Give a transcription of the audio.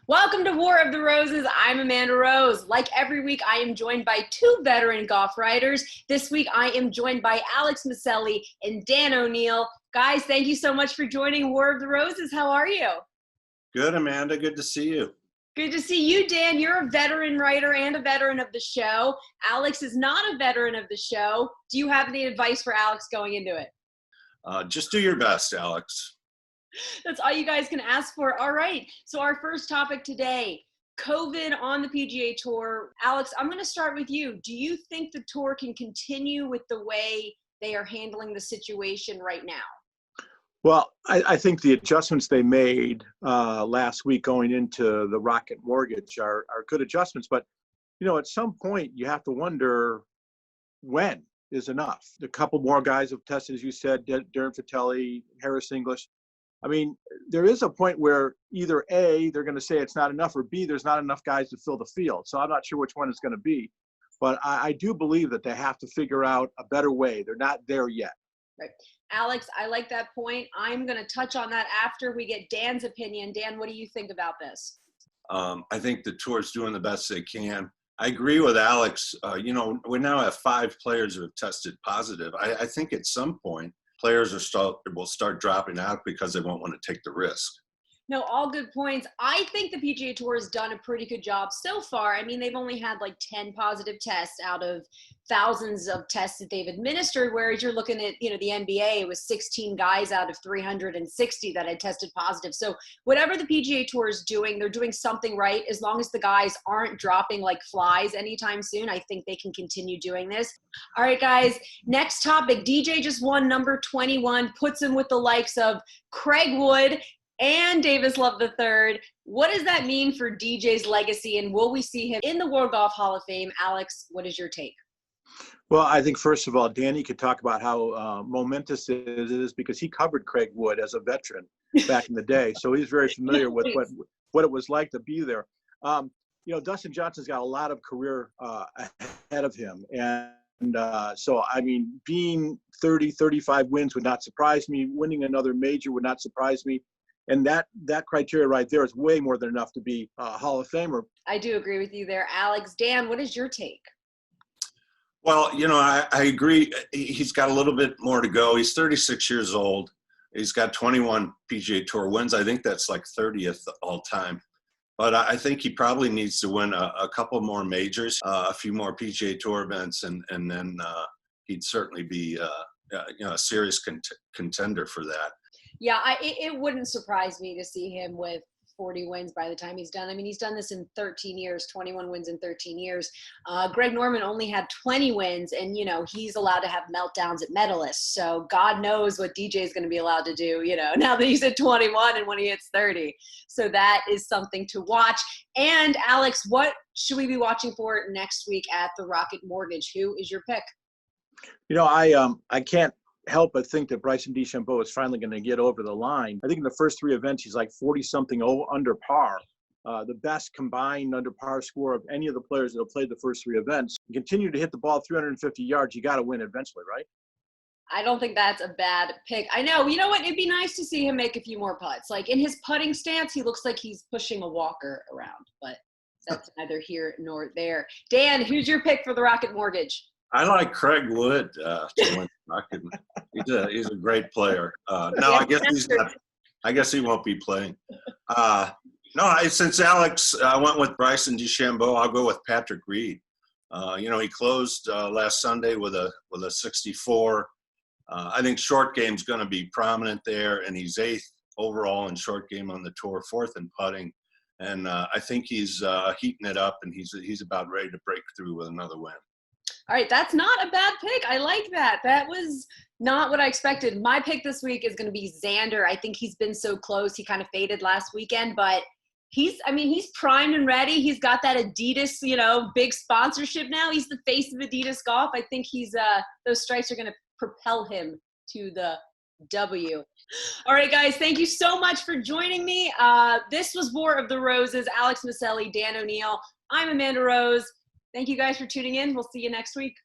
Welcome to War of the Roses. I'm Amanda Rose. Like every week, I am joined by two veteran golf writers. This week, I am joined by Alex Maselli and Dan O'Neill. Guys, thank you so much for joining War of the Roses. How are you? Good, Amanda. Good to see you. Good to see you, Dan. You're a veteran writer and a veteran of the show. Alex is not a veteran of the show. Do you have any advice for Alex going into it? Just do your best, Alex. That's all you guys can ask for. All right. So our first topic today, COVID on the PGA Tour. Alex, I'm going to start with you. Do you think the tour can continue with the way they are handling the situation right now? Well, I think the adjustments they made last week going into the Rocket Mortgage are good adjustments. But, you know, at some point you have to wonder when is enough. A couple more guys have tested, as you said, Darren Fratelli, Harris English. I mean, there is a point where either A, they're going to say it's not enough, or B, there's not enough guys to fill the field. So I'm not sure which one it's going to be. But I do believe that they have to figure out a better way. They're not there yet. Right. Alex, I like that point. I'm going to touch on that after we get Dan's opinion. Dan, what do you think about this? I think the tour's doing the best they can. I agree with Alex. We now have 5 players who have tested positive. I think at some point, players will start dropping out because they won't want to take the risk. No, all good points. I think the PGA Tour has done a pretty good job so far. I mean, they've only had like 10 positive tests out of thousands of tests that they've administered, whereas you're looking at, the NBA, it was 16 guys out of 360 that had tested positive. So whatever the PGA Tour is doing, they're doing something right. As long as the guys aren't dropping like flies anytime soon, I think they can continue doing this. All right, guys, next topic. DJ just won number 21, puts him with the likes of Craig Wood and Davis Love III. What does that mean for DJ's legacy, and will we see him in the World Golf Hall of Fame? Alex, what is your take? Well, I think, first of all, Danny could talk about how momentous it is because he covered Craig Wood as a veteran back in the day. So he's very familiar with what it was like to be there. Dustin Johnson's got a lot of career ahead of him. And so, I mean, being 30, 35 wins would not surprise me. Winning another major would not surprise me. And that criteria right there is way more than enough to be a Hall of Famer. I do agree with you there, Alex. Dan, what is your take? Well, I agree. He's got a little bit more to go. He's 36 years old. He's got 21 PGA Tour wins. I think that's like 30th all time. But I think he probably needs to win a couple more majors, a few more PGA Tour events, and then he'd certainly be a serious contender for that. Yeah, it wouldn't surprise me to see him with 40 wins by the time he's done. I mean, he's done this in 13 years, 21 wins in 13 years. Greg Norman only had 20 wins, and, he's allowed to have meltdowns at medalists. So God knows what DJ is going to be allowed to do, now that he's at 21 and when he hits 30. So that is something to watch. And, Alex, what should we be watching for next week at the Rocket Mortgage? Who is your pick? I can't help but think that Bryson DeChambeau is finally going to get over the line. I think in the first 3 events, he's like 40-something under par. The best combined under par score of any of the players that have played the first 3 events. You continue to hit the ball 350 yards, you got to win eventually, right? I don't think that's a bad pick. I know. You know what? It'd be nice to see him make a few more putts. Like in his putting stance, he looks like he's pushing a walker around, but that's neither here nor there. Dan, who's your pick for the Rocket Mortgage? I like Craig Wood to win. He's a great player. I guess he won't be playing. Since Alex went with Bryson DeChambeau, I'll go with Patrick Reed. He closed last Sunday with a 64. I think short game's going to be prominent there, and he's 8th overall in short game on the tour, 4th in putting. And I think he's heating it up, and he's about ready to break through with another win. All right, that's not a bad pick. I like that. That was not what I expected. My pick this week is going to be Xander. I think he's been so close. He kind of faded last weekend, but he's primed and ready. He's got that Adidas, big sponsorship now. He's the face of Adidas Golf. I think those stripes are going to propel him to the W. All right, guys, thank you so much for joining me. This was War of the Roses. Alex Maselli, Dan O'Neill. I'm Amanda Rose. Thank you guys for tuning in. We'll see you next week.